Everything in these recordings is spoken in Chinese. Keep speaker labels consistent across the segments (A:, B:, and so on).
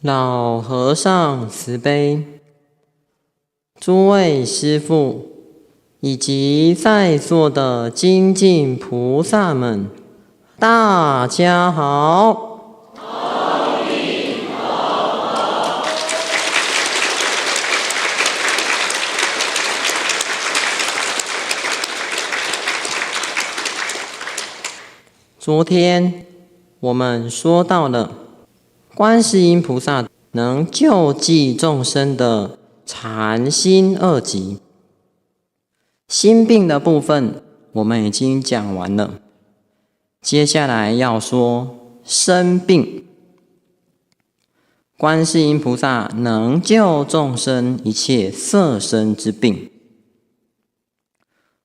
A: 老和尚慈悲，诸位师父以及在座的精进菩萨们，大家好。昨天我们说到了观世音菩萨能救济众生的禅心二级，心病的部分我们已经讲完了，接下来要说身病。观世音菩萨能救众生一切色身之病。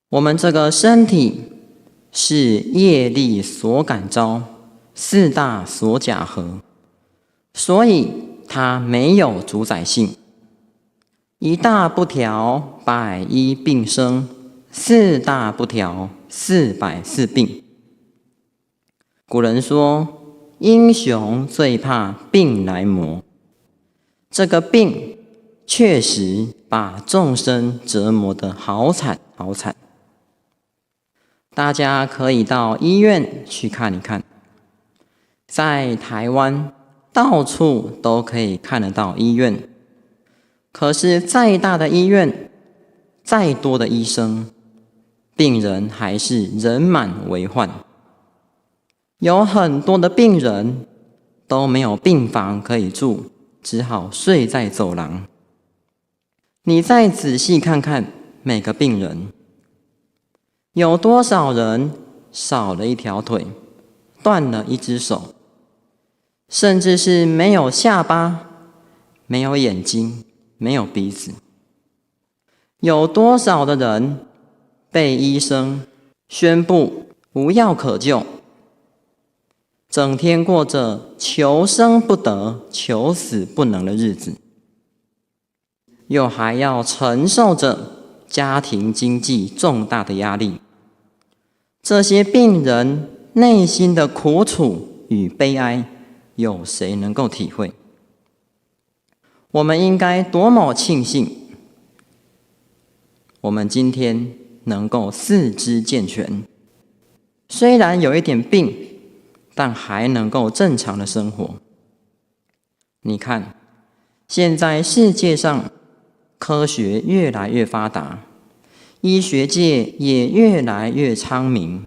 A: 我们这个身体是业力所感召，四大所假合，所以它没有主宰性。一大不调，百一病生；四大不调，440病。古人说，英雄最怕病来磨。这个病确实把众生折磨得好惨好惨。大家可以到医院去看一看，在台湾到处都可以看得到医院。可是再大的医院，再多的医生，病人还是人满为患。有很多的病人都没有病房可以住，只好睡在走廊。你再仔细看看每个病人，有多少人少了一条腿，断了一只手，甚至是没有下巴，没有眼睛，没有鼻子？有多少的人被医生宣布无药可救，整天过着求生不得、求死不能的日子，又还要承受着家庭经济重大的压力？这些病人内心的苦楚与悲哀，有谁能够体会？我们应该多么庆幸，我们今天能够四肢健全，虽然有一点病，但还能够正常的生活。你看，现在世界上科学越来越发达，医学界也越来越昌明。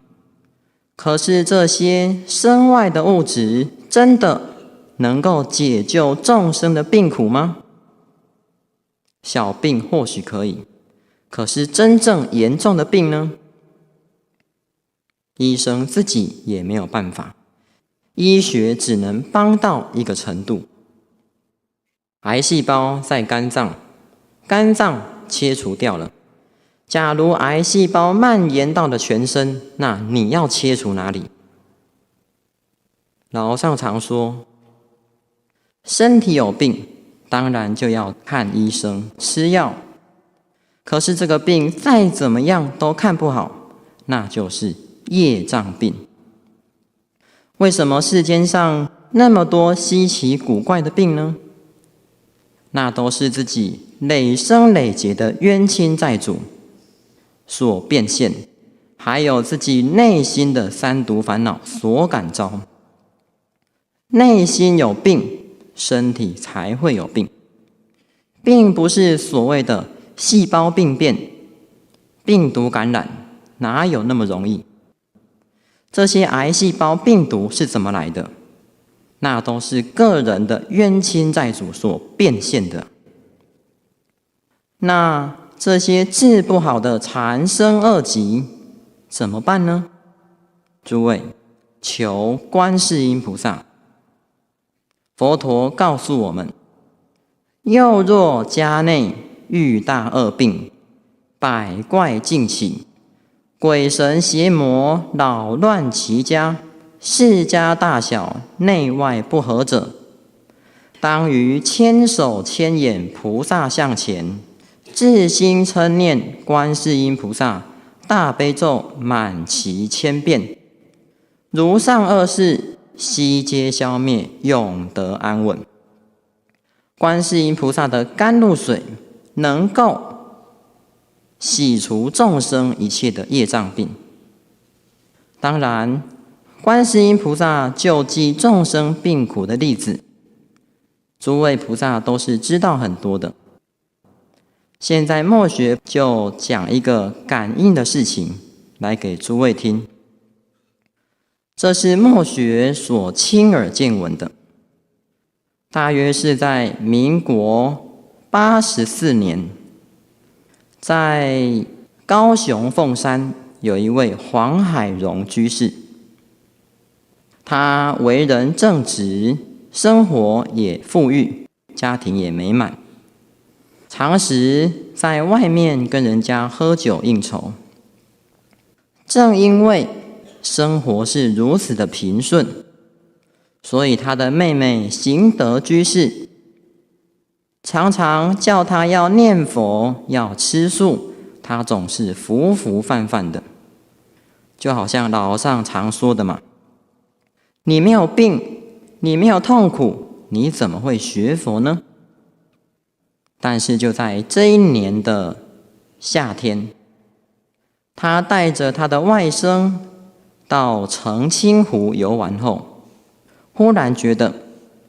A: 可是这些身外的物质真的能够解救众生的病苦吗？小病或许可以，可是真正严重的病呢？医生自己也没有办法，医学只能帮到一个程度。癌细胞在肝脏，肝脏切除掉了，假如癌细胞蔓延到了全身，那你要切除哪里？老和尚常说，身体有病，当然就要看医生，吃药。可是这个病再怎么样都看不好，那就是业障病。为什么世间上那么多稀奇古怪的病呢？那都是自己累生累劫的冤亲债主所变现，还有自己内心的三毒烦恼所感召。内心有病，身体才会有病，并不是所谓的细胞病变、病毒感染，哪有那么容易？这些癌细胞病毒是怎么来的？那都是个人的冤亲债主所变现的。那这些治不好的缠身恶疾怎么办呢？诸位，求观世音菩萨。佛陀告诉我们，又若家内遇大恶病，百怪尽起，鬼神邪魔扰乱其家，世家大小内外不和者，当于千手千眼菩萨像前，至心称念观世音菩萨大悲咒满其千遍，如上恶事悉皆消灭，永得安稳。观世音菩萨的甘露水能够洗除众生一切的业障病。当然，观世音菩萨救济众生病苦的例子，诸位菩萨都是知道很多的。现在末学就讲一个感应的事情来给诸位听。这是末学所亲耳见闻的，大约是在民国84年，在高雄凤山有一位黄海荣居士，他为人正直，生活也富裕，家庭也美满，常时在外面跟人家喝酒应酬。正因为生活是如此的平顺，所以他的妹妹行德居士常常叫他要念佛，要吃素，他总是服服泛泛的。就好像老和尚常说的嘛，你没有病，你没有痛苦，你怎么会学佛呢？但是就在这一年的夏天，他带着他的外甥到澄清湖游玩后，忽然觉得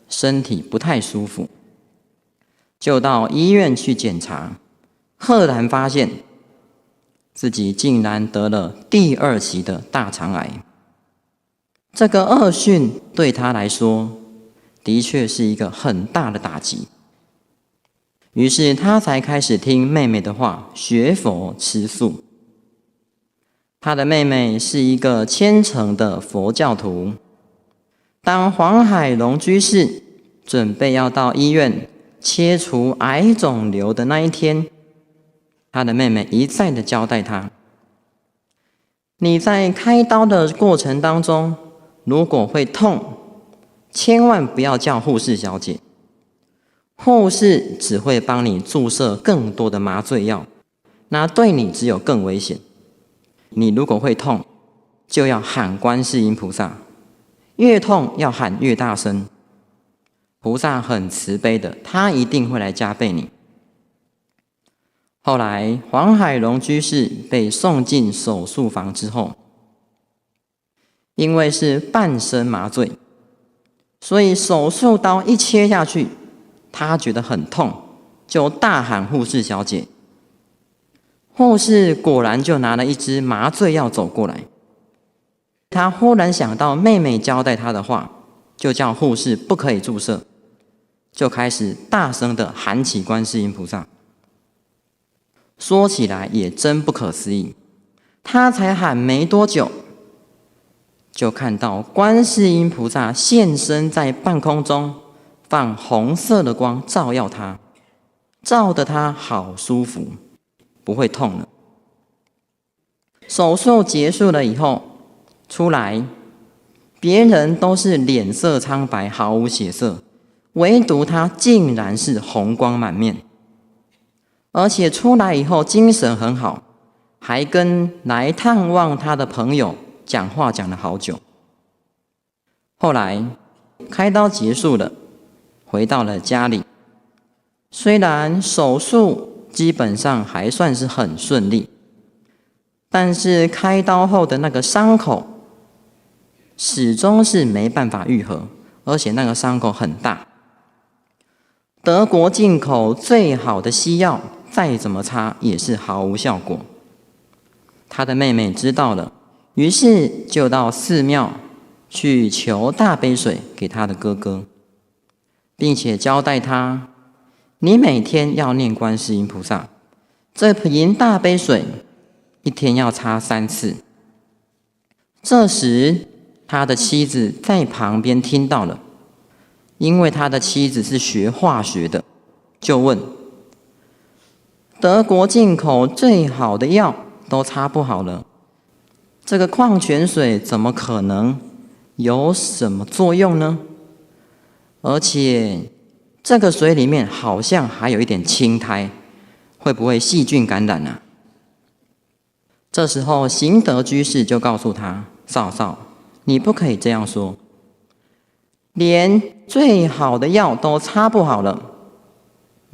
A: 身体不太舒服，就到医院去检查，赫然发现自己竟然得了第2期的大肠癌。这个恶讯对他来说的确是一个很大的打击，于是他才开始听妹妹的话，学佛吃素。他的妹妹是一个虔诚的佛教徒。当黄海荣居士准备要到医院切除癌肿瘤的那一天，他的妹妹一再的交代他，你在开刀的过程当中，如果会痛，千万不要叫护士小姐，护士只会帮你注射更多的麻醉药，那对你只有更危险。你如果会痛，就要喊观世音菩萨，越痛要喊越大声，菩萨很慈悲的，他一定会来加倍你。后来黄海荣居士被送进手术房之后，因为是半身麻醉，所以手术刀一切下去，他觉得很痛，就大喊护士小姐。护士果然就拿了一支麻醉药走过来，他忽然想到妹妹交代他的话，就叫护士不可以注射，就开始大声的喊起观世音菩萨。说起来也真不可思议，他才喊没多久，就看到观世音菩萨现身在半空中，放红色的光照耀他，照得他好舒服，不会痛了。手术结束了以后出来，别人都是脸色苍白，毫无血色，唯独他竟然是红光满面。而且出来以后精神很好，还跟来探望他的朋友讲话讲了好久。后来开刀结束了，回到了家里，虽然手术基本上还算是很顺利，但是开刀后的那个伤口始终是没办法愈合，而且那个伤口很大。德国进口最好的西药再怎么擦也是毫无效果。他的妹妹知道了，于是就到寺庙去求大杯水给他的哥哥，并且交代他，你每天要念观世音菩萨，这瓶大杯水一天要擦3次。这时他的妻子在旁边听到了，因为他的妻子是学化学的，就问，德国进口最好的药都擦不好了，这个矿泉水怎么可能有什么作用呢？而且这个水里面好像还有一点青苔，会不会细菌感染啊？这时候行德居士就告诉他，少少，你不可以这样说，连最好的药都擦不好了，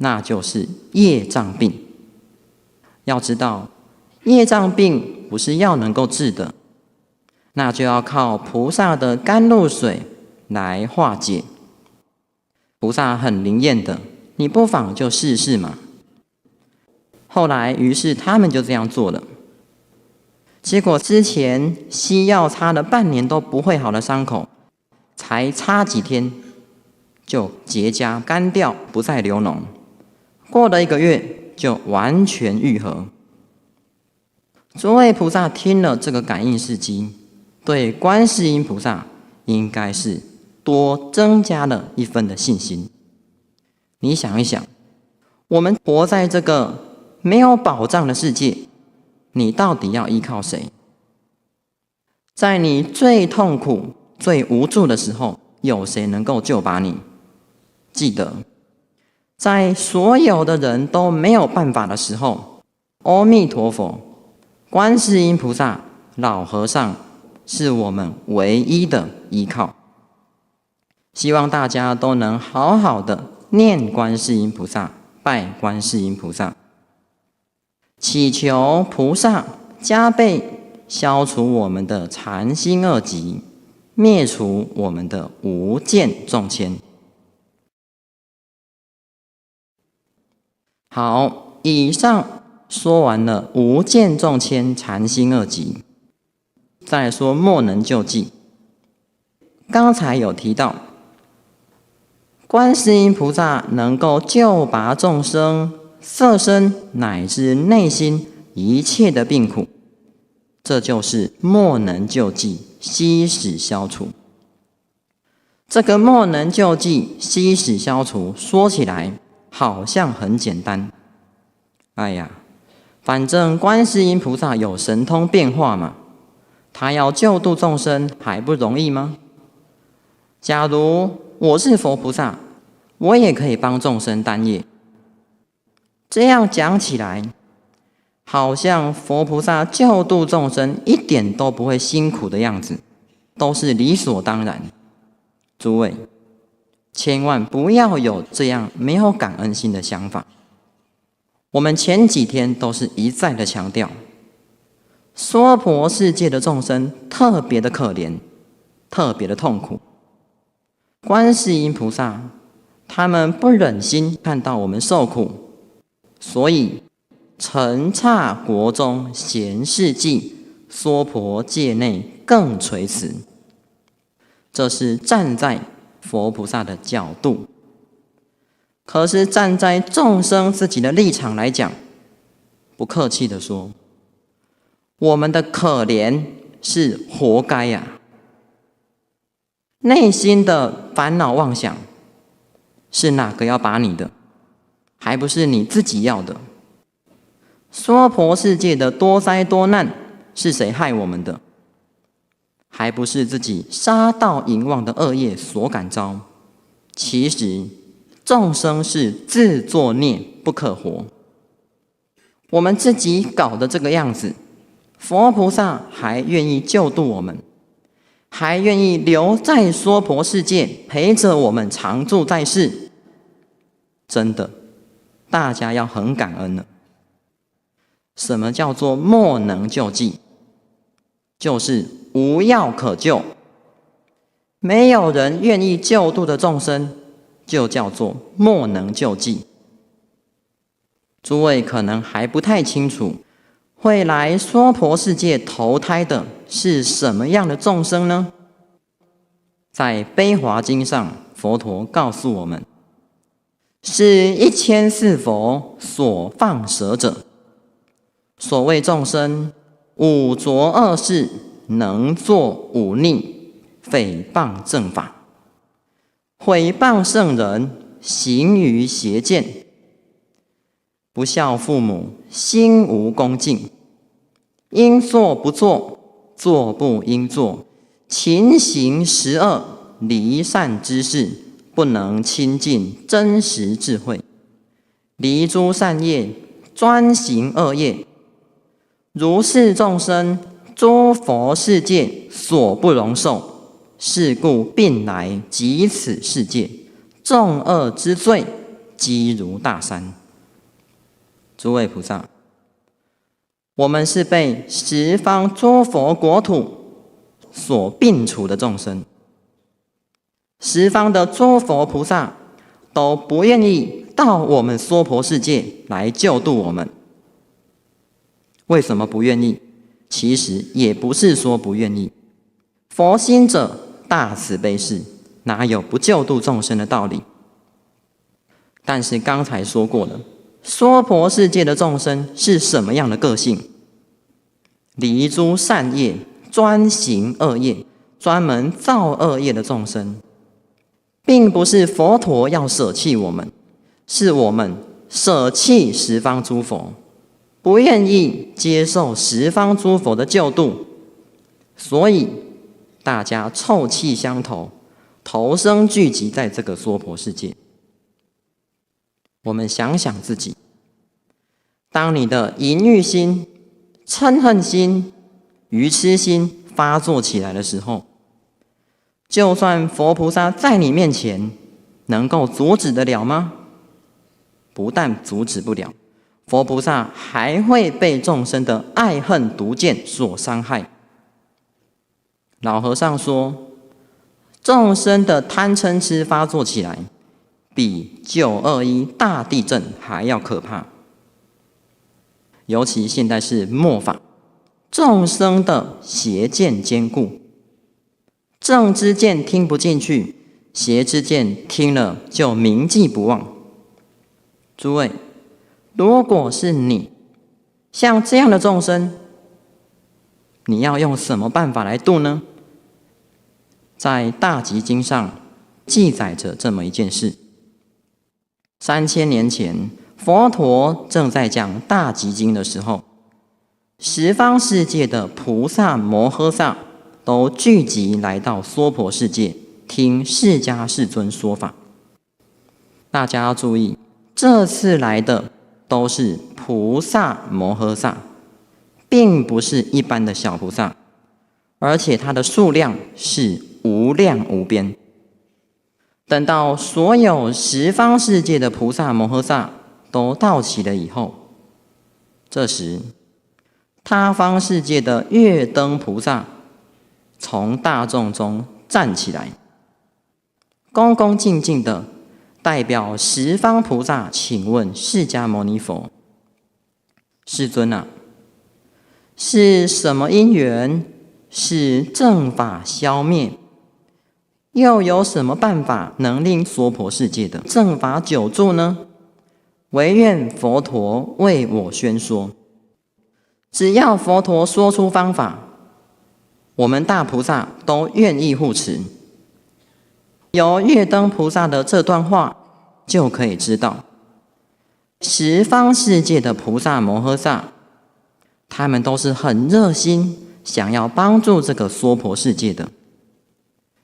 A: 那就是业障病。要知道，业障病不是药能够治的，那就要靠菩萨的甘露水来化解。菩萨很灵验的，你不妨就试试嘛。后来，于是他们就这样做了。结果之前西药擦了半年都不会好的伤口，才擦几天就结痂干掉，不再流脓。过了1个月，就完全愈合。诸位菩萨听了这个感应事迹，对观世音菩萨应该是多增加了1分的信心。你想一想，我们活在这个没有保障的世界，你到底要依靠谁？在你最痛苦、最无助的时候，有谁能够救拔你？记得，在所有的人都没有办法的时候，阿弥陀佛、观世音菩萨、老和尚是我们唯一的依靠。希望大家都能好好的念观世音菩萨，拜观世音菩萨，祈求菩萨加倍消除我们的缠心恶疾，灭除我们的无间众牵。好，以上说完了无间众牵、缠心恶疾，再来说莫能救济。刚才有提到，观世音菩萨能够救拔众生色身乃至内心一切的病苦，这就是莫能救济，悉使消除。这个莫能救济，悉使消除，说起来好像很简单。哎呀，反正观世音菩萨有神通变化嘛，他要救度众生还不容易吗？假如我是佛菩萨，我也可以帮众生担业。这样讲起来，好像佛菩萨救度众生一点都不会辛苦的样子，都是理所当然。诸位，千万不要有这样没有感恩心的想法。我们前几天都是一再的强调，娑婆世界的众生特别的可怜，特别的痛苦。观世音菩萨他们不忍心看到我们受苦，所以尘刹国中闲事记，娑婆界内更垂慈。这是站在佛菩萨的角度，可是站在众生自己的立场来讲，不客气的说，我们的可怜是活该呀。内心的烦恼妄想是哪个要把你的？还不是你自己要的。娑婆世界的多灾多难是谁害我们的？还不是自己杀盗淫妄的恶业所感召。其实众生是自作孽不可活，我们自己搞的这个样子，佛菩萨还愿意救度我们，还愿意留在娑婆世界陪着我们常住在世，真的大家要很感恩了。什么叫做莫能救济？就是无药可救，没有人愿意救度的众生，就叫做莫能救济。诸位可能还不太清楚，会来娑婆世界投胎的是什么样的众生呢？在《悲华经》上，佛陀告诉我们，是1004佛所放舍者。所谓众生，五浊恶世，能作忤逆，诽谤正法，毁谤圣人，行于邪见，不孝父母，心无恭敬，应作不作，作不应作，勤行十恶，离善之事，不能亲近真实智慧，离诸善业，专行恶业。如是众生，诸佛世界所不容受，是故并来及此世界，众恶之罪，积如大山。诸位菩萨，我们是被十方诸佛国土所并处的众生，十方的诸佛菩萨都不愿意到我们娑婆世界来救度我们。为什么不愿意？其实也不是说不愿意，佛心者大慈悲是，哪有不救度众生的道理？但是刚才说过了，娑婆世界的众生是什么样的个性？离诸善业，专行恶业，专门造恶业的众生，并不是佛陀要舍弃我们，是我们舍弃十方诸佛，不愿意接受十方诸佛的救度，所以大家臭气相投，投生聚集在这个娑婆世界。我们想想自己，当你的淫欲心、嗔恨心、愚痴心发作起来的时候，就算佛菩萨在你面前，能够阻止得了吗？不但阻止不了，佛菩萨还会被众生的爱恨毒见所伤害。老和尚说，众生的贪嗔痴发作起来，比921大地震还要可怕。尤其现在是末法，众生的邪见坚固，正知见听不进去，邪知见听了就铭记不忘。诸位，如果是你，像这样的众生，你要用什么办法来度呢？在大集经上记载着这么一件事。3000年前，佛陀正在讲大集经的时候，十方世界的菩萨摩诃萨都聚集来到娑婆世界，听释迦世尊说法。大家要注意，这次来的都是菩萨摩诃萨，并不是一般的小菩萨，而且它的数量是无量无边。等到所有十方世界的菩萨摩诃萨都到齐了以后，这时他方世界的月灯菩萨从大众中站起来，恭恭敬敬的代表十方菩萨请问释迦牟尼佛：世尊啊，是什么因缘使正法消灭？又有什么办法能令娑婆世界的正法久住呢？唯愿佛陀为我宣说。只要佛陀说出方法，我们大菩萨都愿意护持。由月灯菩萨的这段话就可以知道，十方世界的菩萨摩诃萨，他们都是很热心，想要帮助这个娑婆世界的。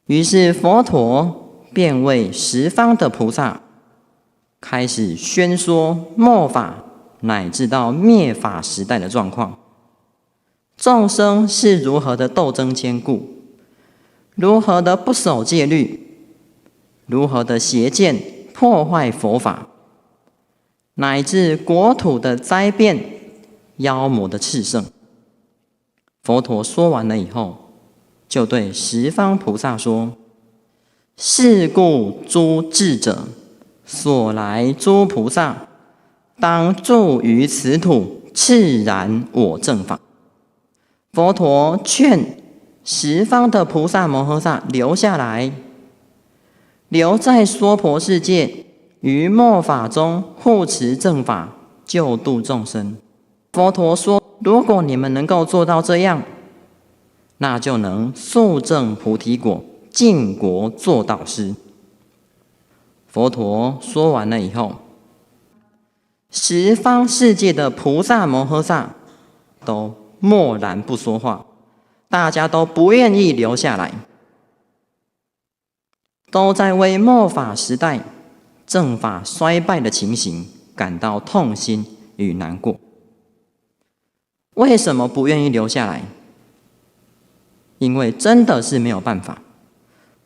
A: 于是佛陀便为十方的菩萨开始宣说末法乃至到灭法时代的状况，众生是如何的斗争坚固，如何的不守戒律，如何的邪见破坏佛法，乃至国土的灾变、妖魔的炽盛。佛陀说完了以后，就对十方菩萨说：是故诸智者所来诸菩萨，当住于此土，炽然我正法。佛陀劝十方的菩萨摩诃萨留下来，留在娑婆世界，于末法中护持正法，救度众生。佛陀说，如果你们能够做到这样，那就能速证菩提果，尽国做导师。佛陀说完了以后，十方世界的菩萨摩诃萨都默然不说话，大家都不愿意留下来，都在为末法时代正法衰败的情形感到痛心与难过。为什么不愿意留下来？因为真的是没有办法，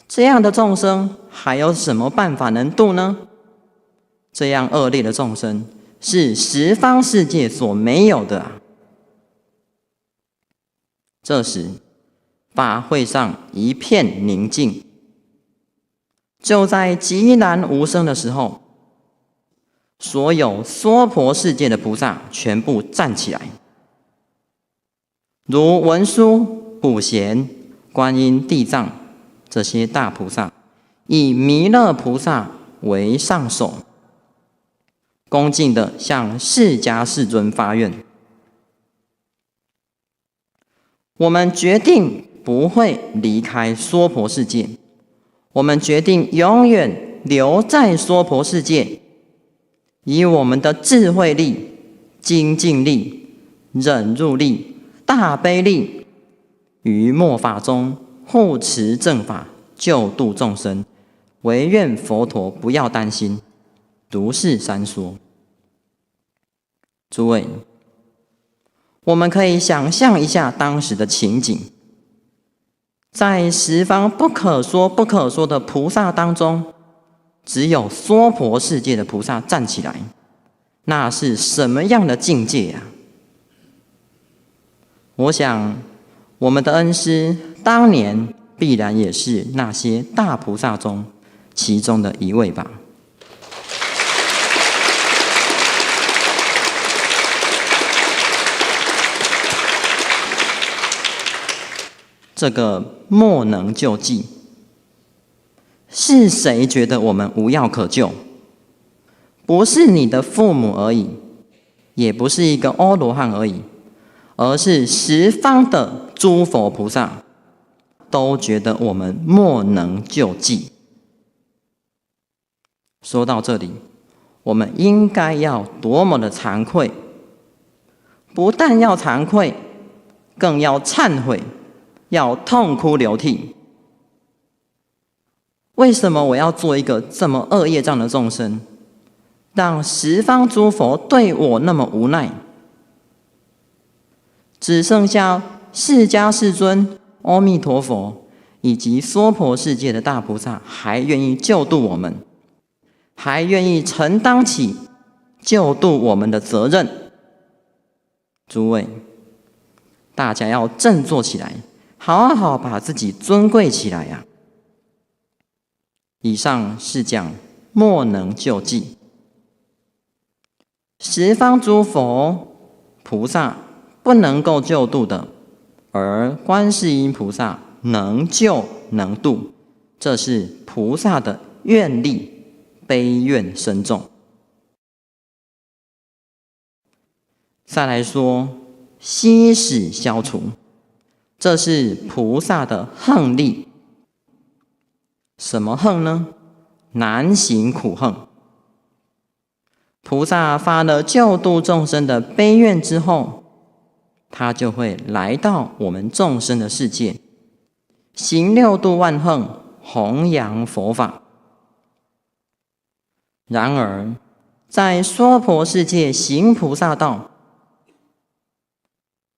A: 这样的众生还有什么办法能度呢？这样恶劣的众生是十方世界所没有的啊。这时，法会上一片宁静。就在寂然无声的时候，所有娑婆世界的菩萨全部站起来，如文殊、普贤、观音、地藏这些大菩萨，以弥勒菩萨为上首，恭敬地向释迦世尊发愿：我们决定不会离开娑婆世界，我们决定永远留在娑婆世界，以我们的智慧力、精进力、忍辱力、大悲力，于末法中护持正法，救度众生。唯愿佛陀不要担心。如是三说。诸位，我们可以想象一下当时的情景，在十方不可说不可说的菩萨当中，只有娑婆世界的菩萨站起来，那是什么样的境界啊？我想，我们的恩师当年必然也是那些大菩萨中其中的一位吧。这个莫能救济，是谁觉得我们无药可救？不是你的父母而已，也不是一个阿罗汉而已，而是十方的诸佛菩萨都觉得我们莫能救济。说到这里，我们应该要多么的惭愧！不但要惭愧，更要忏悔，要痛哭流涕。为什么我要做一个这么恶业障的众生，让十方诸佛对我那么无奈？只剩下释迦世尊、阿弥陀佛以及娑婆世界的大菩萨还愿意救度我们，还愿意承担起救度我们的责任。诸位，大家要振作起来，好好把自己尊贵起来啊！以上是讲莫能救济，十方诸佛菩萨不能够救度的，而观世音菩萨能救能度，这是菩萨的愿力，悲愿深重。再来说息使消除，这是菩萨的横力。什么横呢？难行苦横。菩萨发了救度众生的悲愿之后，他就会来到我们众生的世界，行六度万横，弘扬佛法。然而，在娑婆世界行菩萨道，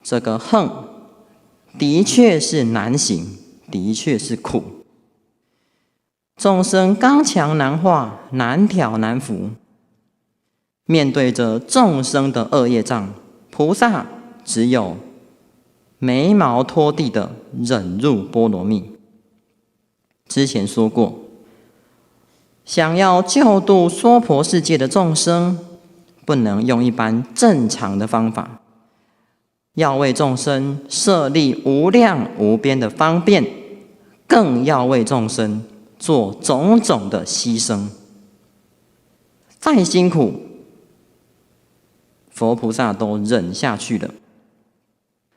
A: 这个横的确是难行，的确是苦。众生刚强难化，难调难服。面对着众生的恶业障，菩萨只有眉毛拖地的忍辱波罗蜜。之前说过，想要救度娑婆世界的众生，不能用一般正常的方法，要为众生设立无量无边的方便，更要为众生做种种的牺牲。再辛苦，佛菩萨都忍下去了。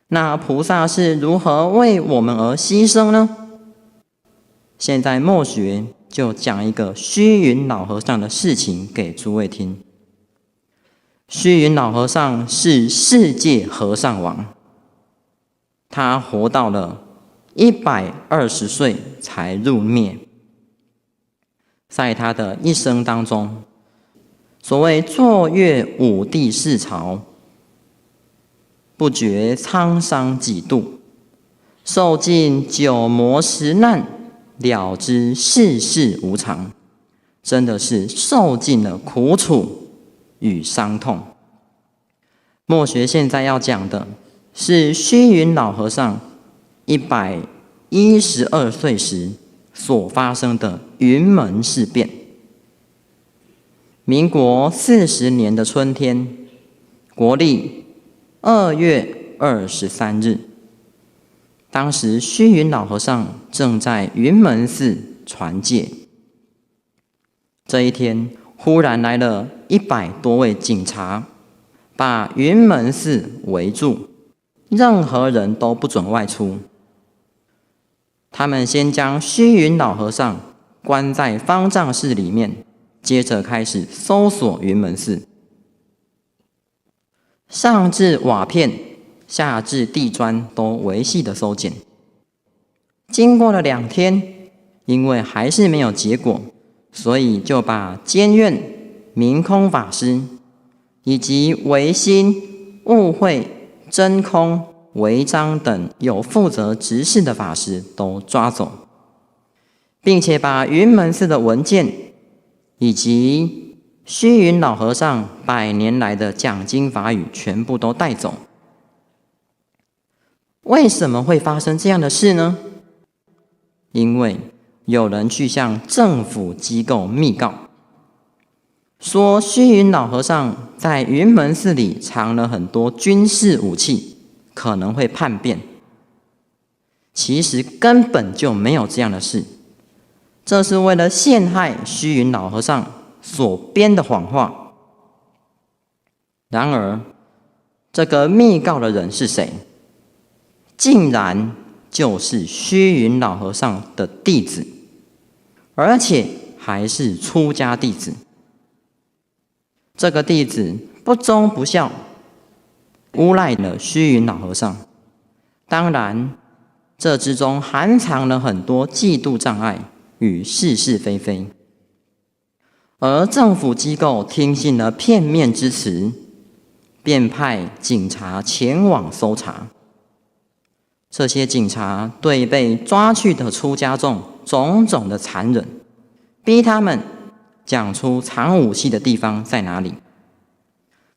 A: 那菩萨是如何为我们而牺牲呢？现在末学就讲一个虚云老和尚的事情给诸位听。虚云老和尚是世界和尚王，他活到了120岁才入灭。在他的一生当中，所谓坐阅五帝四朝，不觉沧桑几度，受尽九磨十难，了知世事无常，真的是受尽了苦楚与伤痛。墨学现在要讲的是虚云老和尚112岁时所发生的云门事变。民国40年的春天，国历2月23日，当时虚云老和尚正在云门寺传戒。这一天，忽然来了100多位警察，把云门寺围住，任何人都不准外出。他们先将虚云老和尚关在方丈室里面，接着开始搜索云门寺，上至瓦片，下至地砖都维系的搜检。经过了2天，因为还是没有结果，所以就把监院、明空法师以及唯心、悟会、真空、违章等有负责执事的法师都抓走，并且把云门寺的文件以及虚云老和尚100年来的讲经法语全部都带走。为什么会发生这样的事呢？因为有人去向政府机构密告，说虚云老和尚在云门寺里藏了很多军事武器，可能会叛变。其实根本就没有这样的事，这是为了陷害虚云老和尚所编的谎话。然而，这个密告的人是谁？竟然就是虚云老和尚的弟子，而且还是出家弟子。这个弟子不忠不孝，诬赖了虚云老和尚。当然，这之中含藏了很多嫉妒障碍与是是非非。而政府机构听信了片面之词，便派警察前往搜查。这些警察对被抓去的出家众种种的残忍，逼他们讲出藏武器的地方在哪里。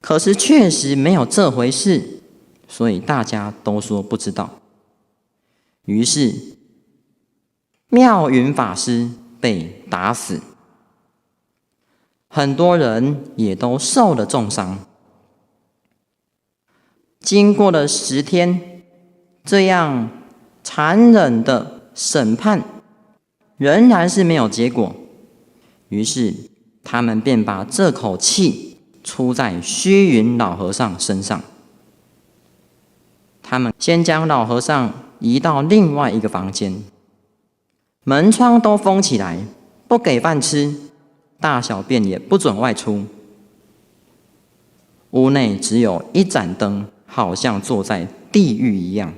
A: 可是确实没有这回事，所以大家都说不知道。于是妙云法师被打死，很多人也都受了重伤。经过了10天，这样残忍的审判仍然是没有结果，于是他们便把这口气出在虚云老和尚身上。他们先将老和尚移到另外一个房间，门窗都封起来，不给饭吃，大小便也不准外出。屋内只有一盏灯，好像坐在地狱一样。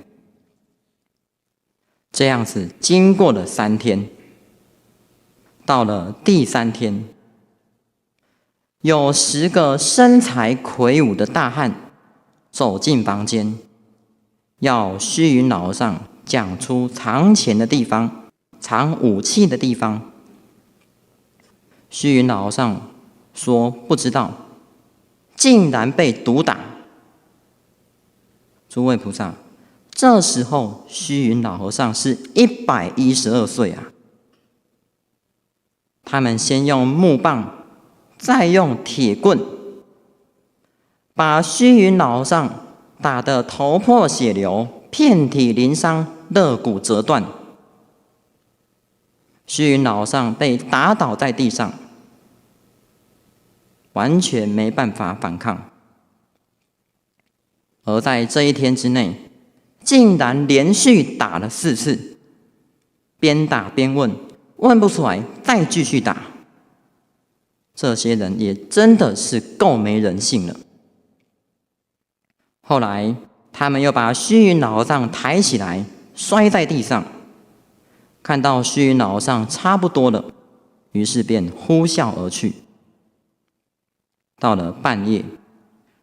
A: 这样子经过了3天，到了第3天，有10个身材魁梧的大汉走进房间，要虚云老和尚讲出藏钱的地方、藏武器的地方。虚云老和尚说不知道，竟然被毒打。诸位菩萨，这时候虚云老和尚是112岁啊！他们先用木棒，再用铁棍，把虚云老和尚打得头破血流，遍体鳞伤，肋骨折断。虚云老和尚被打倒在地上，完全没办法反抗。而在这1天之内，竟然连续打了4次，边打边问，问不出来再继续打。这些人也真的是够没人性了。后来他们又把虚云老和尚抬起来，摔在地上。看到虚云老和尚差不多了，于是便呼啸而去。到了半夜，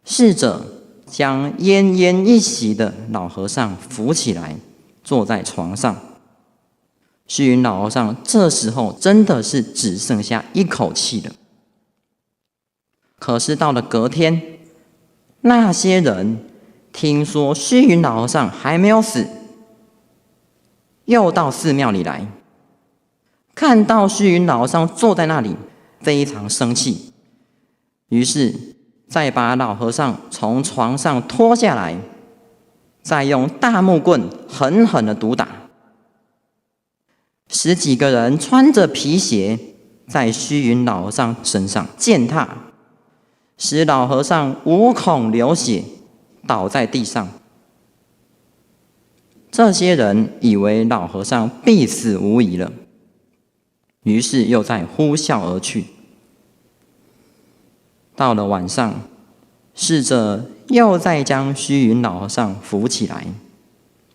A: 侍者将奄奄一息的老和尚扶起来，坐在床上，虚云老和尚这时候真的是只剩下一口气了。可是到了隔天，那些人听说虚云老和尚还没有死，又到寺庙里来，看到虚云老和尚坐在那里，非常生气，于是再把老和尚从床上拖下来，再用大木棍狠狠地毒打。10几个人穿着皮鞋，在虚云老和尚身上践踏，使老和尚无孔流血，倒在地上。这些人以为老和尚必死无疑了，于是又再呼啸而去。到了晚上，侍者又再将虚云老和尚扶起来，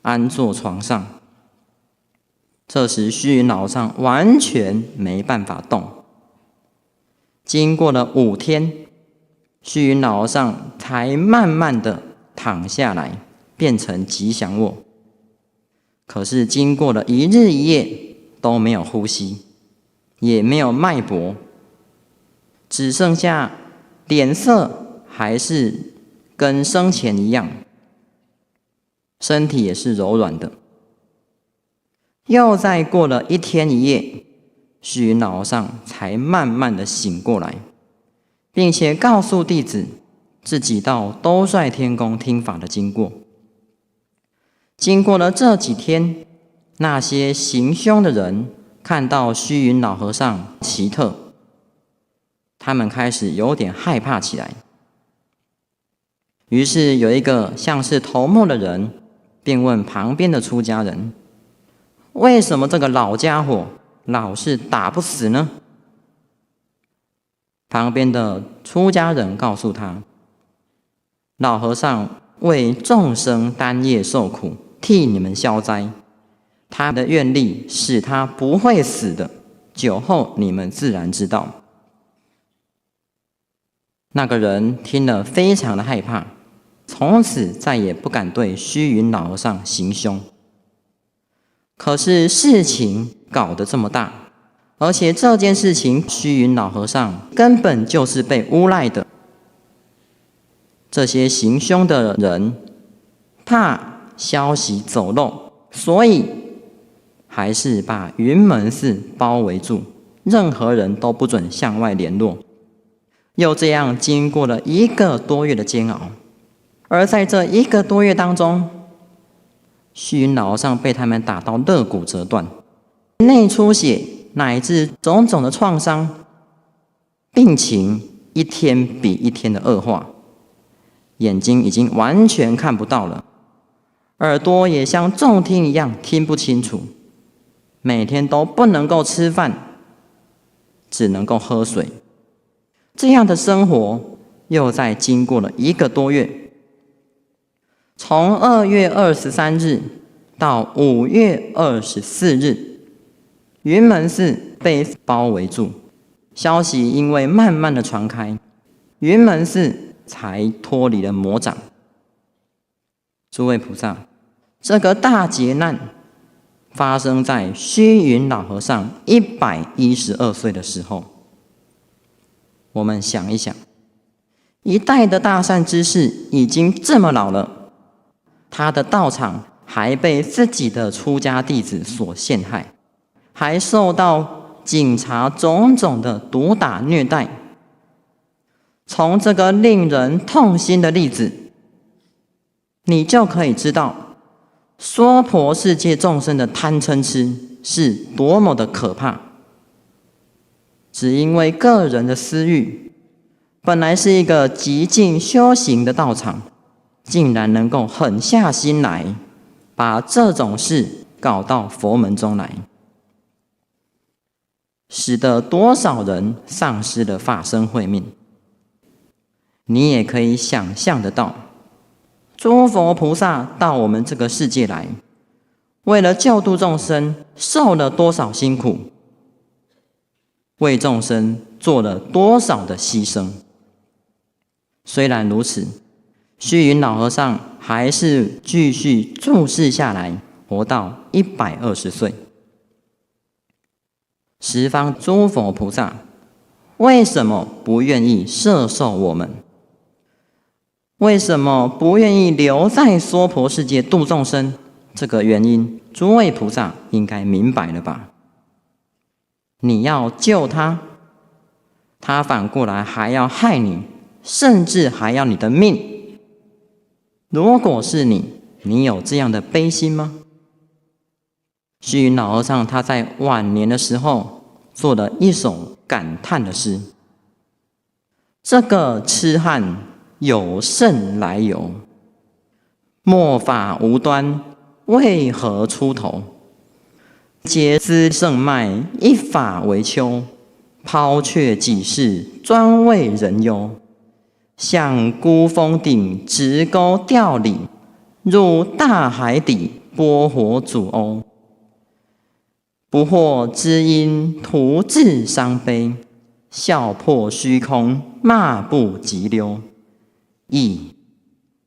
A: 安坐床上。这时虚云老和尚完全没办法动。经过了5天，虚云老和尚才慢慢的躺下来，变成吉祥卧。可是经过了1日1夜都没有呼吸，也没有脉搏，只剩下脸色还是跟生前一样，身体也是柔软的。又再过了1天1夜，虚云老和尚才慢慢的醒过来，并且告诉弟子自己到兜率天宫听法的经过。经过了这几天，那些行凶的人看到虚云老和尚奇特，他们开始有点害怕起来。于是有一个像是头目的人便问旁边的出家人，为什么这个老家伙老是打不死呢？旁边的出家人告诉他，老和尚为众生担业受苦，替你们消灾，他的愿力使他不会死的，久后你们自然知道。那个人听了非常的害怕，从此再也不敢对虚云老和尚行凶。可是事情搞得这么大，而且这件事情虚云老和尚根本就是被诬赖的。这些行凶的人怕消息走漏，所以还是把云门寺包围住，任何人都不准向外联络。又这样经过了1个多月的煎熬，而在这1个多月当中，虚云老和尚被他们打到肋骨折断，内出血乃至种种的创伤，病情一天比一天的恶化，眼睛已经完全看不到了，耳朵也像重听一样听不清楚，每天都不能够吃饭，只能够喝水。这样的生活又再经过了1个多月。从2月23日到5月24日，云门寺被包围住，消息因为慢慢的传开，云门寺才脱离了魔掌。诸位菩萨，这个大劫难发生在虚云老和尚112岁的时候。我们想一想，一代的大善知识已经这么老了，他的道场还被自己的出家弟子所陷害，还受到警察种种的毒打虐待。从这个令人痛心的例子，你就可以知道娑婆世界众生的贪嗔痴是多么的可怕。只因为个人的私欲，本来是一个极尽修行的道场，竟然能够狠下心来把这种事搞到佛门中来，使得多少人丧失了法身慧命。你也可以想象得到，诸佛菩萨到我们这个世界来，为了救度众生，受了多少辛苦，为众生做了多少的牺牲。虽然如此，虚云老和尚还是继续住世下来，活到120岁。十方诸佛菩萨为什么不愿意摄受我们？为什么不愿意留在娑婆世界度众生？这个原因，诸位菩萨应该明白了吧？你要救他，他反过来还要害你，甚至还要你的命。如果是你，你有这样的悲心吗？虚云老和尚他在晚年的时候做了一首感叹的诗：这个痴汉有甚来由？末法无端，为何出头？皆知圣脉，一法为丘，抛却己事，专为人忧。向孤峰顶，直钩钓鲤，入大海底，波火煮瓯。不获知音，徒自伤悲，笑破虚空，骂不及溜。亦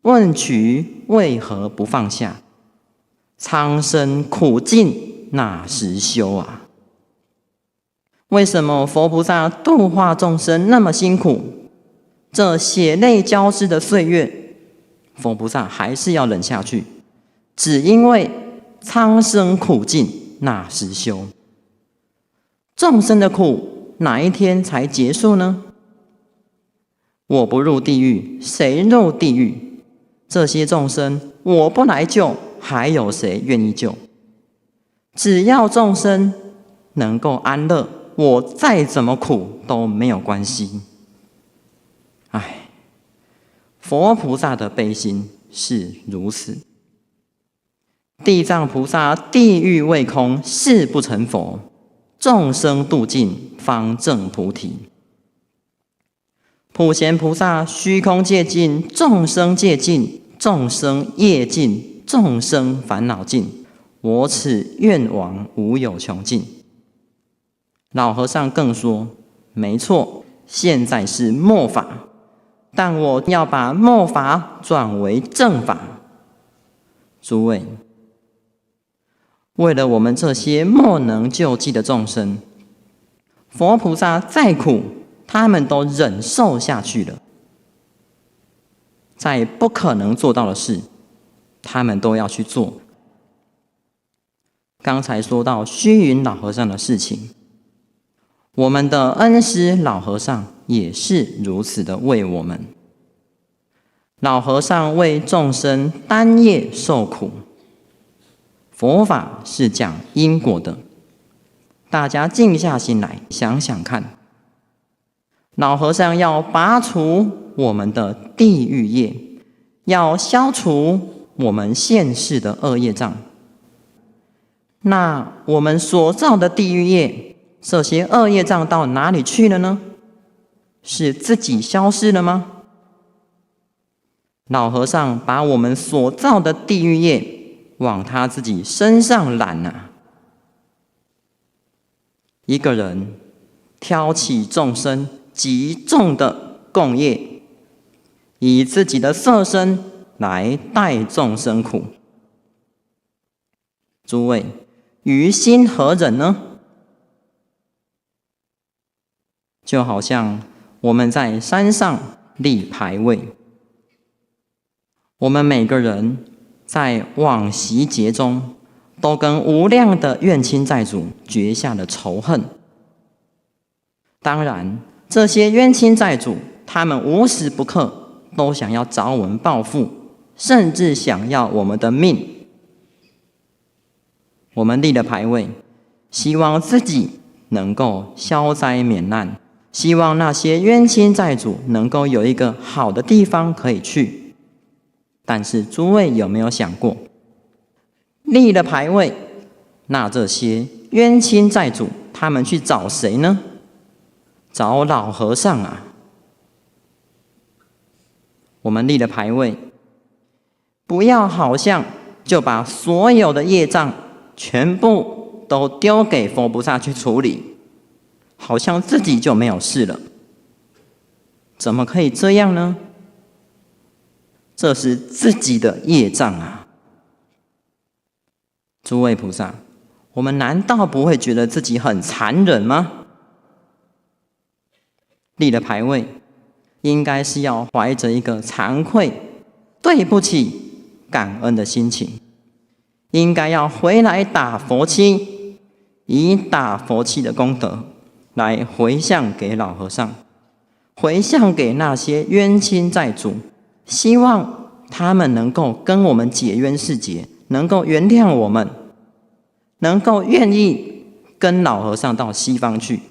A: 问渠为何不放下？苍生苦尽，那时休啊！为什么佛菩萨度化众生那么辛苦？这血泪交织的岁月，佛菩萨还是要忍下去，只因为苍生苦尽，那时休。众生的苦哪一天才结束呢？我不入地狱，谁入地狱？这些众生我不来救，还有谁愿意救？只要众生能够安乐，我再怎么苦都没有关系。唉，佛菩萨的悲心是如此。地藏菩萨地狱未空，誓不成佛，众生度尽，方证菩提。普贤菩萨虚空界尽，众生界尽，众生业尽，众生烦恼尽，我此愿王无有穷尽。老和尚更说，没错，现在是末法，但我要把末法转为正法。诸位，为了我们这些莫能救济的众生，佛菩萨再苦，他们都忍受下去了。在不可能做到的事，他们都要去做。刚才说到虚云老和尚的事情，我们的恩师老和尚也是如此的为我们。老和尚为众生单夜受苦。佛法是讲因果的，大家静下心来想想看。老和尚要拔除我们的地狱业，要消除我们现世的恶业障。那我们所造的地狱业，这些恶业障到哪里去了呢？是自己消失了吗？老和尚把我们所造的地狱业往他自己身上揽啊！一个人挑起众生极重的共业，以自己的色身来代众生苦。诸位，于心何忍呢？就好像我们在山上立牌位，我们每个人在往昔劫中都跟无量的怨亲债主结下了仇恨。当然，这些冤亲债主，他们无时不刻都想要找我们报复，甚至想要我们的命。我们立了牌位，希望自己能够消灾免难，希望那些冤亲债主能够有一个好的地方可以去。但是诸位有没有想过，立了牌位，那这些冤亲债主他们去找谁呢？找老和尚啊！我们立了牌位，不要好像就把所有的业障全部都丢给佛菩萨去处理，好像自己就没有事了。怎么可以这样呢？这是自己的业障啊！诸位菩萨，我们难道不会觉得自己很残忍吗？立了牌位，应该是要怀着一个惭愧、对不起、感恩的心情，应该要回来打佛七，以打佛七的功德来回向给老和尚，回向给那些冤亲债主，希望他们能够跟我们解冤释结，能够原谅我们，能够愿意跟老和尚到西方去，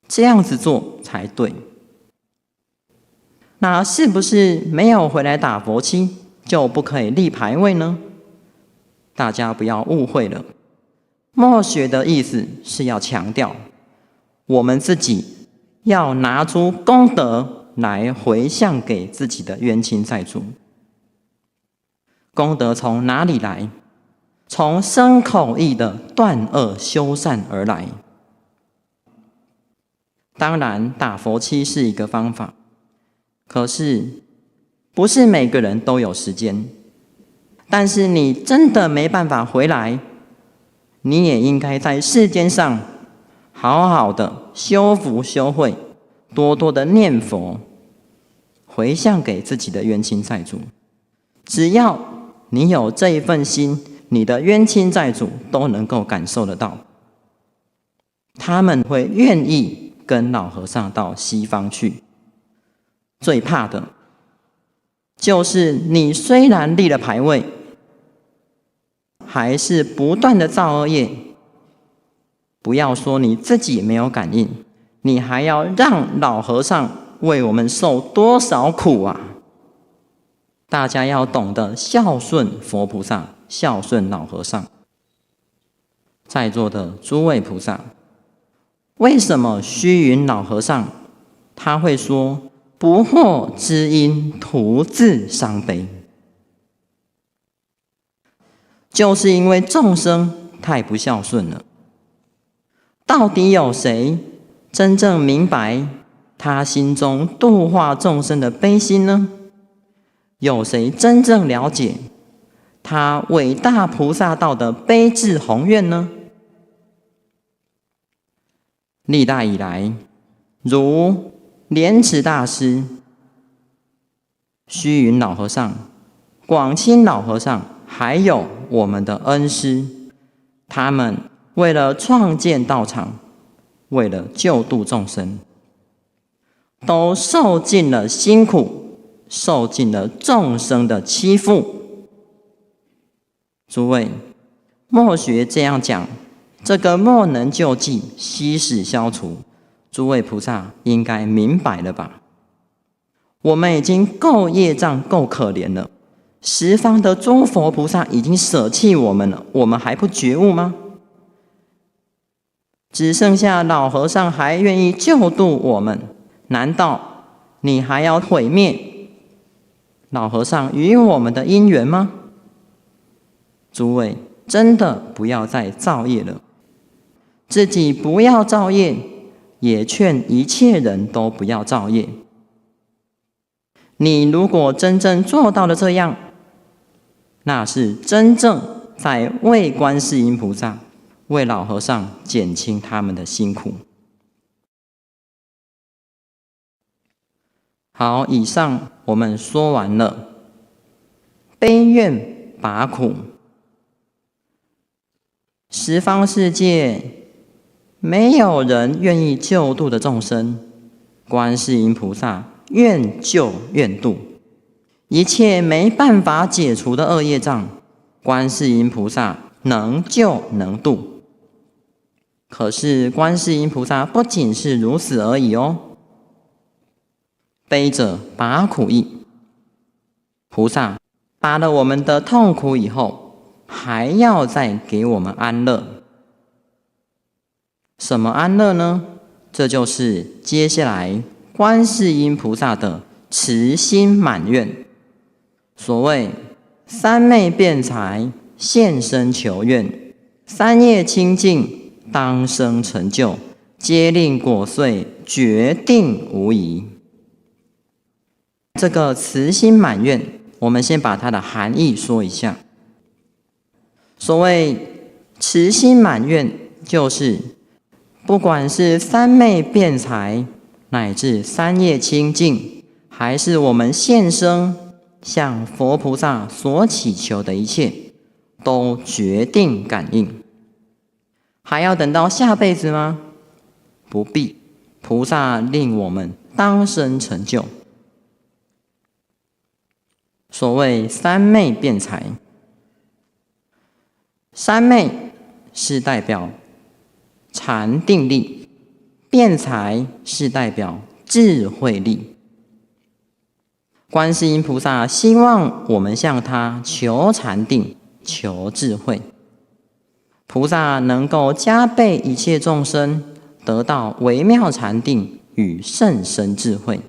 A: 这样子做才对。那是不是没有回来打佛七就不可以立牌位呢？大家不要误会了，默学的意思是要强调我们自己要拿出功德来回向给自己的冤亲债主。功德从哪里来？从身口意的断恶修善而来。当然，打佛七是一个方法，可是不是每个人都有时间。但是你真的没办法回来，你也应该在世间上好好的修福修慧，多多的念佛，回向给自己的冤亲债主。只要你有这一份心，你的冤亲债主都能够感受得到，他们会愿意跟老和尚到西方去。最怕的就是你虽然立了牌位，还是不断的造恶业。不要说你自己没有感应，你还要让老和尚为我们受多少苦啊！大家要懂得孝顺佛菩萨，孝顺老和尚。在座的诸位菩萨，为什么虚云老和尚他会说不惑知因，徒自伤悲？就是因为众生太不孝顺了。到底有谁真正明白他心中度化众生的悲心呢？有谁真正了解他伟大菩萨道的悲智宏愿呢？历代以来，如莲池大师、虚云老和尚、广清老和尚，还有我们的恩师，他们为了创建道场，为了救度众生，都受尽了辛苦，受尽了众生的欺负。诸位，默学这样讲，这个莫能救济，悉使消除，诸位菩萨应该明白了吧？我们已经够业障，够可怜了，十方的诸佛菩萨已经舍弃我们了，我们还不觉悟吗？只剩下老和尚还愿意救度我们，难道你还要毁灭老和尚与我们的因缘吗？诸位，真的不要再造业了，自己不要造业，也劝一切人都不要造业。你如果真正做到了这样，那是真正在为观世音菩萨、为老和尚减轻他们的辛苦。好，以上我们说完了悲愿拔苦。十方世界没有人愿意救度的众生，观世音菩萨愿救愿度。一切没办法解除的恶业障，观世音菩萨能救能度。可是观世音菩萨不仅是如此而已哦，悲者拔苦意。菩萨拔了我们的痛苦以后，还要再给我们安乐。什么安乐呢？这就是接下来观世音菩萨的慈心满愿。所谓三昧辩才，现身求愿，三业清净，当生成就，皆令果遂，决定无疑。这个慈心满愿，我们先把它的含义说一下。所谓慈心满愿，就是不管是三昧辩才，乃至三业清净，还是我们现生向佛菩萨所祈求的一切，都决定感应。还要等到下辈子吗？不必，菩萨令我们当生成就。所谓三昧辩才，三昧是代表禅定力，辩才是代表智慧力。观世音菩萨希望我们向他求禅定、求智慧，菩萨能够加倍一切众生得到微妙禅定与甚深智慧。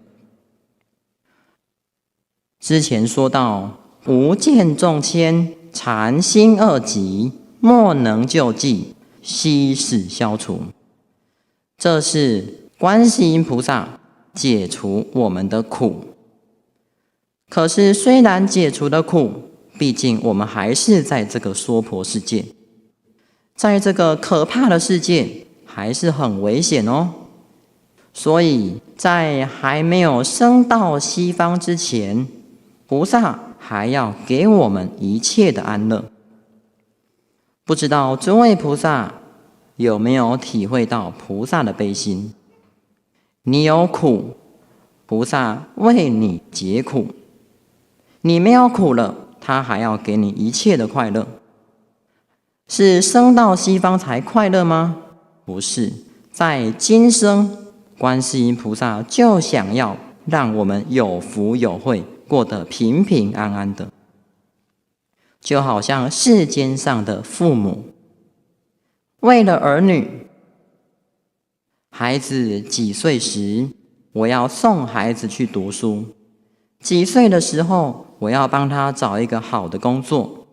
A: 之前说到，无见众千，禅心恶极，莫能救济，悉是消除。这是观世音菩萨解除我们的苦。可是虽然解除了苦，毕竟我们还是在这个娑婆世界，在这个可怕的世界还是很危险哦。所以在还没有升到西方之前，菩萨还要给我们一切的安乐。不知道诸位菩萨有没有体会到菩萨的悲心？你有苦，菩萨为你解苦；你没有苦了，他还要给你一切的快乐。是升到西方才快乐吗？不是，在今生，观世音菩萨就想要让我们有福有慧，过得平平安安的。就好像世间上的父母，为了儿女，孩子几岁时，我要送孩子去读书；几岁的时候，我要帮他找一个好的工作；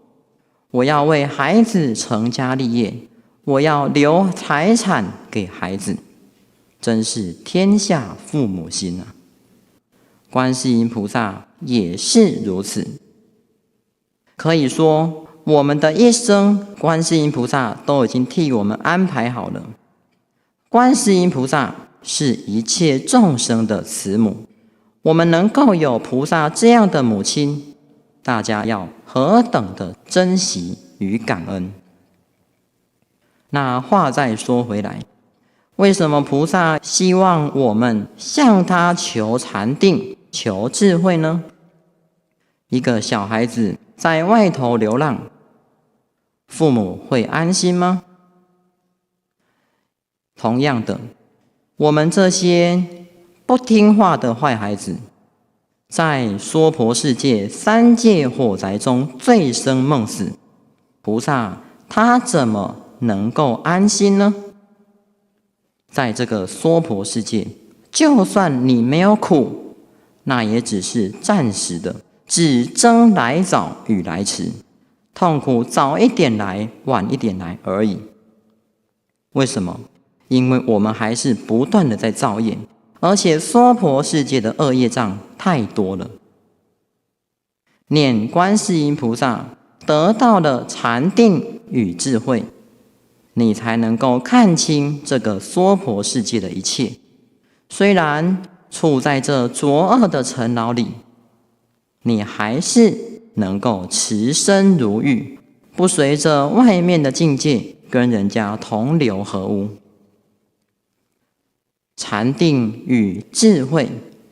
A: 我要为孩子成家立业；我要留财产给孩子。真是天下父母心啊！观世音菩萨也是如此。可以说，我们的一生，观世音菩萨都已经替我们安排好了。观世音菩萨是一切众生的慈母，我们能够有菩萨这样的母亲，大家要何等的珍惜与感恩。那话再说回来，为什么菩萨希望我们向他求禅定、求智慧呢？一个小孩子在外头流浪，父母会安心吗？同样的，我们这些不听话的坏孩子，在娑婆世界三界火宅中醉生梦死，菩萨他怎么能够安心呢？在这个娑婆世界，就算你没有苦，那也只是暂时的，只争来早与来迟，痛苦早一点来，晚一点来而已。为什么？因为我们还是不断的在造业，而且娑婆世界的恶业障太多了。念观世音菩萨，得到了禅定与智慧，你才能够看清这个娑婆世界的一切。虽然处在这浊恶的尘劳里，你还是能够持身如玉，不随着外面的境界跟人家同流合污。禅定与智慧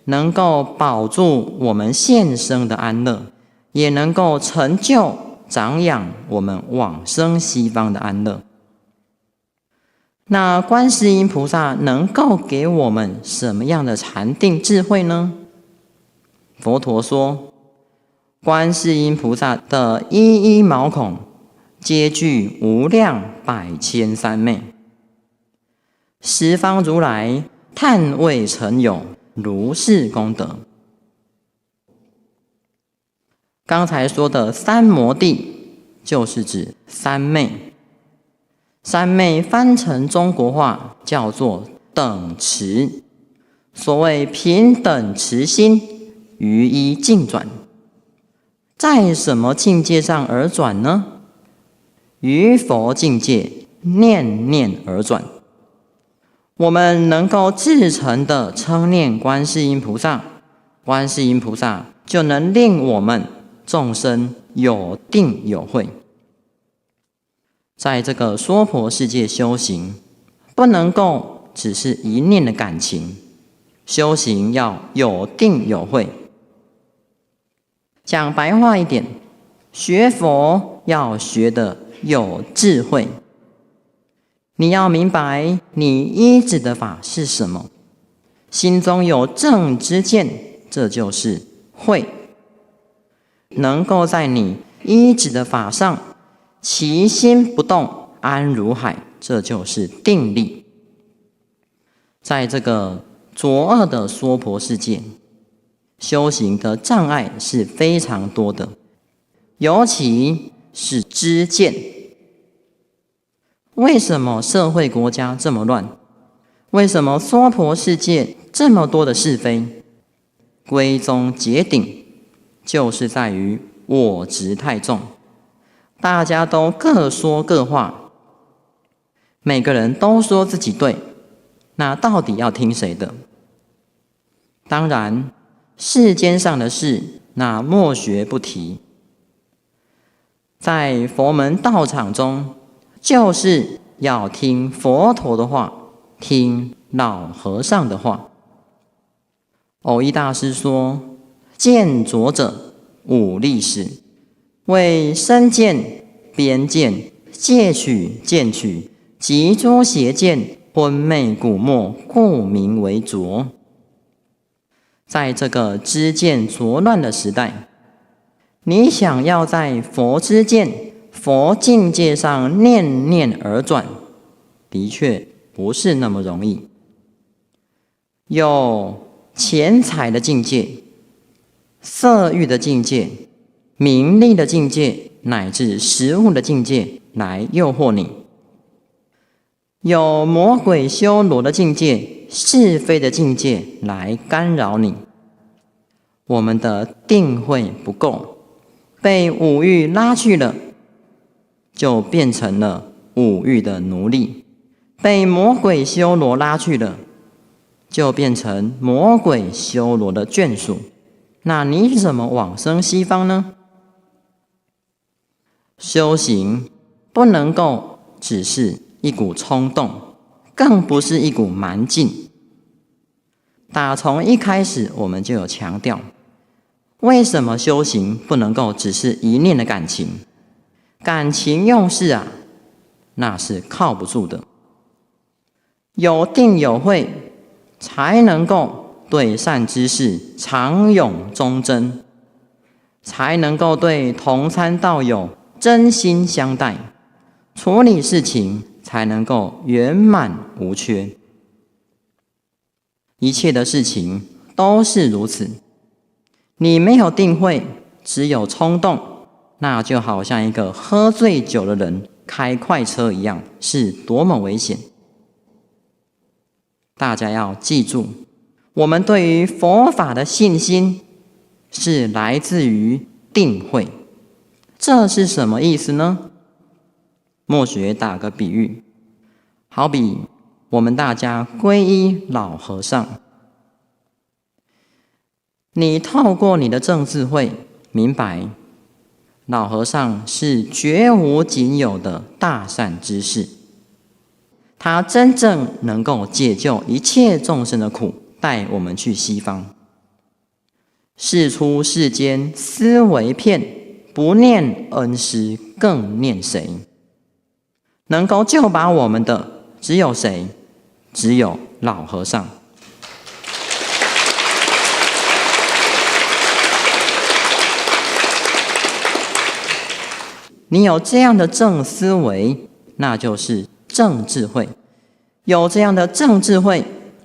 A: 能够保住我们现生的安乐，也能够成就长养我们往生西方的安乐。那观世音菩萨能够给我们什么样的禅定智慧呢？佛陀说，观世音菩萨的一一毛孔，皆具无量百千三昧。十方如来叹未曾有如是功德。刚才说的三摩地，就是指三昧。三昧翻成中国话叫做等持，所谓平等持心，于一境转。在什么境界上而转呢？于佛境界念念而转。我们能够至诚地称念观世音菩萨，观世音菩萨就能令我们众生有定有慧。在这个娑婆世界修行，不能够只是一念的感情，修行要有定有慧。讲白话一点，学佛要学得有智慧。你要明白你依止的法是什么，心中有正知见，这就是慧。能够在你依止的法上其心不动，安如海，这就是定力。在这个浊恶的娑婆世界，修行的障碍是非常多的，尤其是知见。为什么社会国家这么乱？为什么娑婆世界这么多的是非？归宗结顶，就是在于我执太重，大家都各说各话，每个人都说自己对，那到底要听谁的？当然，世间上的事，那莫学不提。在佛门道场中，就是要听佛陀的话，听老和尚的话。藕益大师说：见浊者五力使，为身见、边见、戒取、见取及诸邪见，昏昧古没，故名为浊。在这个知见浊乱的时代，你想要在佛知见、佛境界上念念而转，的确不是那么容易。有钱财的境界、色欲的境界、名利的境界，乃至食物的境界来诱惑你；有魔鬼修罗的境界、是非的境界来干扰你。我们的定慧不够，被五欲拉去了，就变成了五欲的奴隶；被魔鬼修罗拉去了，就变成魔鬼修罗的眷属。那你怎么往生西方呢？修行不能够只是一股冲动，更不是一股蛮劲。打从一开始我们就有强调，为什么修行不能够只是一念的感情？感情用事啊，那是靠不住的。有定有慧，才能够对善知识常永忠贞，才能够对同参道友真心相待，处理事情才能够圆满无缺。一切的事情都是如此。你没有定慧，只有冲动，那就好像一个喝醉酒的人开快车一样，是多么危险。大家要记住，我们对于佛法的信心是来自于定慧。这是什么意思呢？莫学打个比喻，好比我们大家皈依老和尚，你透过你的正智慧明白，老和尚是绝无仅有的大善之士，他真正能够解救一切众生的苦，带我们去西方。世出世间思维片，不念恩师更念谁？能够救拔我们的只有谁？只有老和尚。你有这样的正思维，那就是正智慧。有这样的正智慧，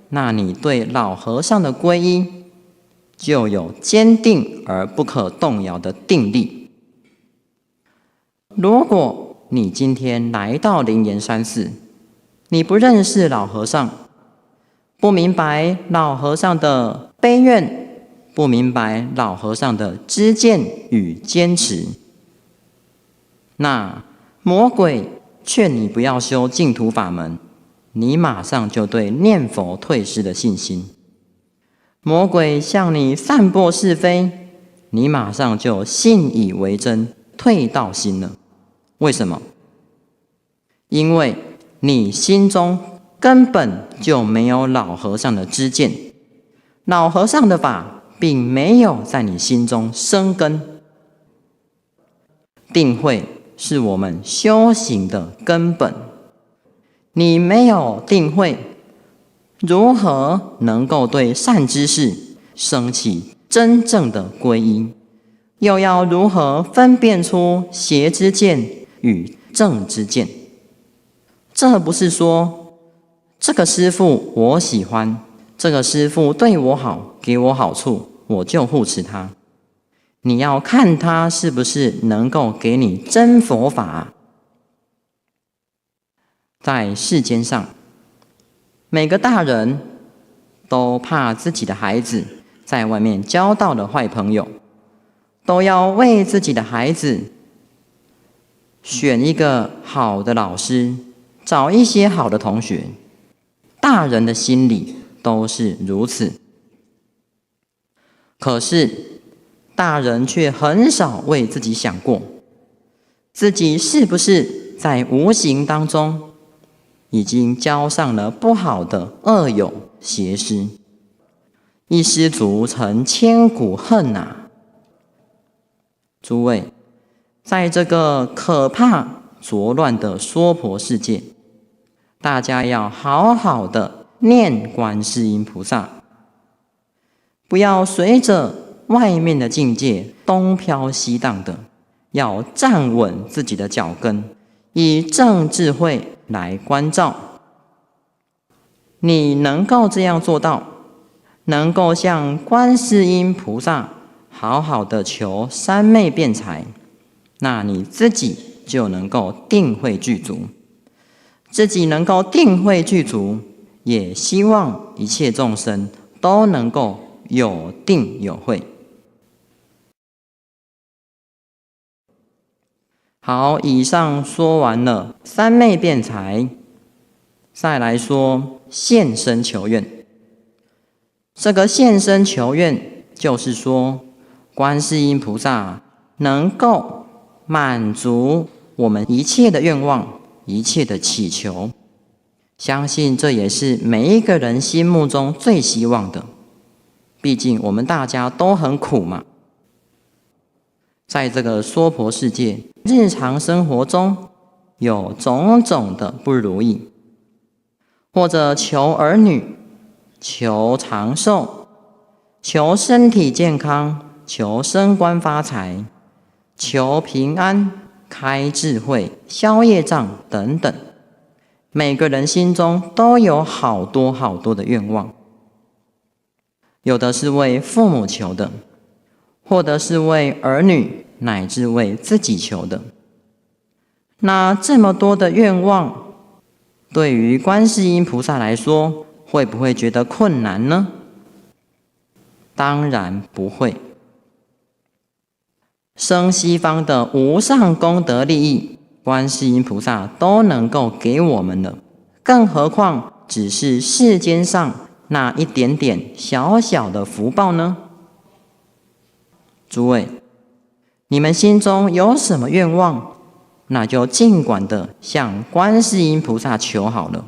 A: 那你对老和尚的皈依就有坚定而不可动摇的定力。如果你今天来到灵岩山寺，你不认识老和尚，不明白老和尚的悲愿，不明白老和尚的知见与坚持，那魔鬼劝你不要修净土法门，你马上就对念佛退失了信心。魔鬼向你散播是非，你马上就信以为真，退道心了。为什么？因为你心中根本就没有老和尚的知见，老和尚的法并没有在你心中生根。定慧是我们修行的根本，你没有定慧，如何能够对善知识升起真正的皈依？又要如何分辨出邪之见与正之见？这不是说这个师父我喜欢，这个师父对我好，给我好处，我就护持他。你要看他是不是能够给你真佛法。在世间上，每个大人都怕自己的孩子在外面交到了坏朋友，都要为自己的孩子选一个好的老师，找一些好的同学。大人的心里都是如此，可是大人却很少为自己想过，自己是不是在无形当中已经交上了不好的恶友邪师，一失足成千古恨啊！诸位，在这个可怕浊乱的娑婆世界，大家要好好的念观世音菩萨，不要随着外面的境界东飘西荡的，要站稳自己的脚跟，以正智慧来关照。你能够这样做到，能够向观世音菩萨好好的求三昧辩才，那你自己就能够定慧具足。自己能够定慧具足，也希望一切众生都能够有定有慧。好，以上说完了三昧辩才，再来说现身求愿。这个现身求愿，就是说观世音菩萨能够满足我们一切的愿望，一切的祈求。相信这也是每一个人心目中最希望的，毕竟我们大家都很苦嘛。在这个娑婆世界，日常生活中有种种的不如意，或者求儿女，求长寿，求身体健康，求升官发财，求平安，开智慧，消业障等等。每个人心中都有好多好多的愿望，有的是为父母求的，或者是为儿女，乃至为自己求的。那这么多的愿望，对于观世音菩萨来说，会不会觉得困难呢？当然不会。生西方的无上功德利益，观世音菩萨都能够给我们了，更何况只是世间上那一点点小小的福报呢？诸位，你们心中有什么愿望，那就尽管的向观世音菩萨求好了。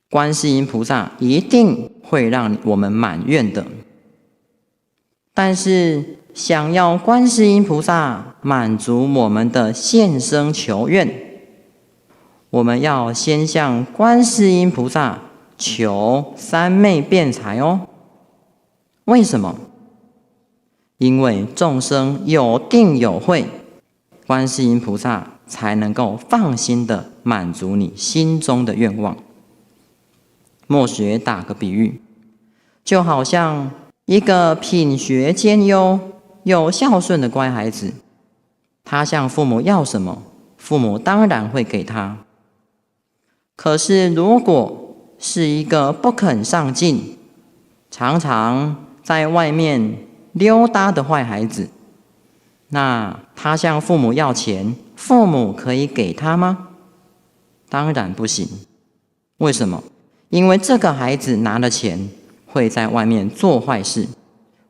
A: 观世音菩萨一定会让我们满愿的。但是想要观世音菩萨满足我们的现身求愿，我们要先向观世音菩萨求三昧辩才哦。为什么？因为众生有定有慧，观世音菩萨才能够放心的满足你心中的愿望。默学打个比喻，就好像一个品学兼优又孝顺的乖孩子，他向父母要什么，父母当然会给他。可是如果是一个不肯上进，常常在外面溜达的坏孩子，那他向父母要钱，父母可以给他吗？当然不行。为什么？因为这个孩子拿了钱，会在外面做坏事，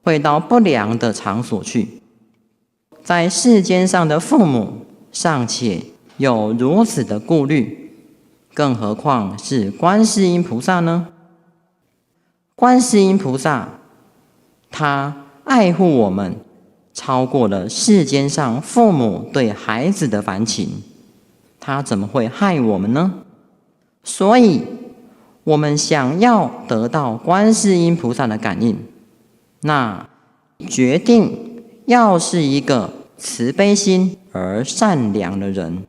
A: 会到不良的场所去。在世间上的父母尚且有如此的顾虑，更何况是观世音菩萨呢？观世音菩萨，他爱护我们，超过了世间上父母对孩子的烦情，他怎么会害我们呢？所以，我们想要得到观世音菩萨的感应，那决定要是一个慈悲心而善良的人，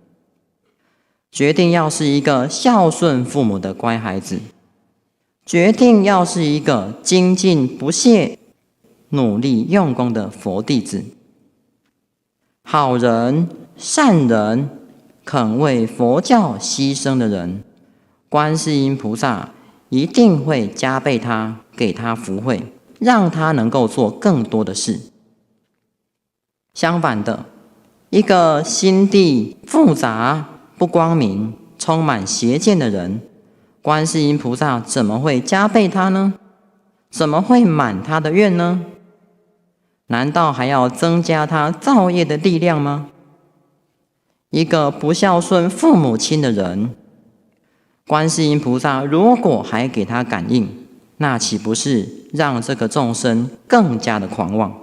A: 决定要是一个孝顺父母的乖孩子，决定要是一个精进不懈、努力用功的佛弟子。好人、善人，肯为佛教牺牲的人，观世音菩萨一定会加倍他，给他福慧，让他能够做更多的事。相反的，一个心地复杂、不光明、充满邪见的人，观世音菩萨怎么会加倍他呢？怎么会满他的愿呢？难道还要增加他造业的力量吗？一个不孝顺父母亲的人，观世音菩萨如果还给他感应，那岂不是让这个众生更加的狂妄？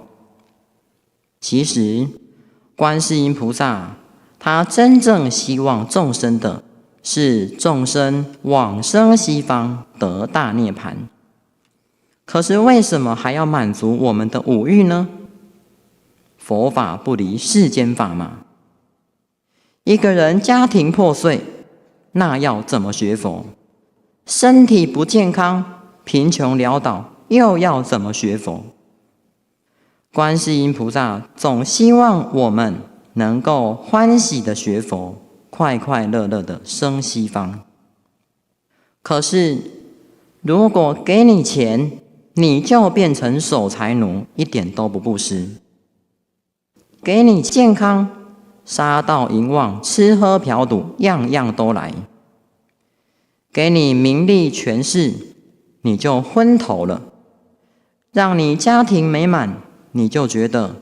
A: 其实，观世音菩萨他真正希望众生的是众生往生西方得大涅槃。可是为什么还要满足我们的五欲呢？佛法不离世间法嘛。一个人家庭破碎，那要怎么学佛？身体不健康，贫穷潦倒，又要怎么学佛？观世音菩萨总希望我们能够欢喜的学佛，快快乐乐的生西方。可是，如果给你钱，你就变成守财奴，一点都不布施；给你健康，杀盗淫妄，吃喝嫖赌，样样都来；给你名利权势，你就昏头了；让你家庭美满，你就觉得，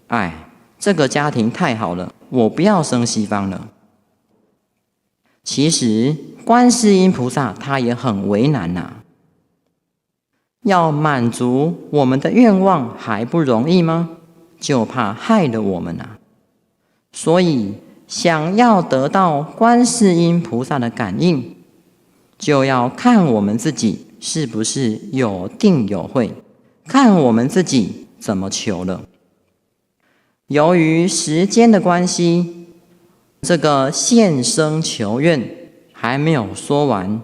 A: 哎，这个家庭太好了，我不要生西方了。其实，观世音菩萨他也很为难呐。要满足我们的愿望还不容易吗？就怕害了我们啊。所以，想要得到观世音菩萨的感应，就要看我们自己是不是有定有慧，看我们自己怎么求了。由于时间的关系，这个现生求愿还没有说完，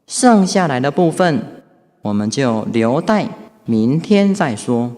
A: 剩下来的部分我们就留待明天再说。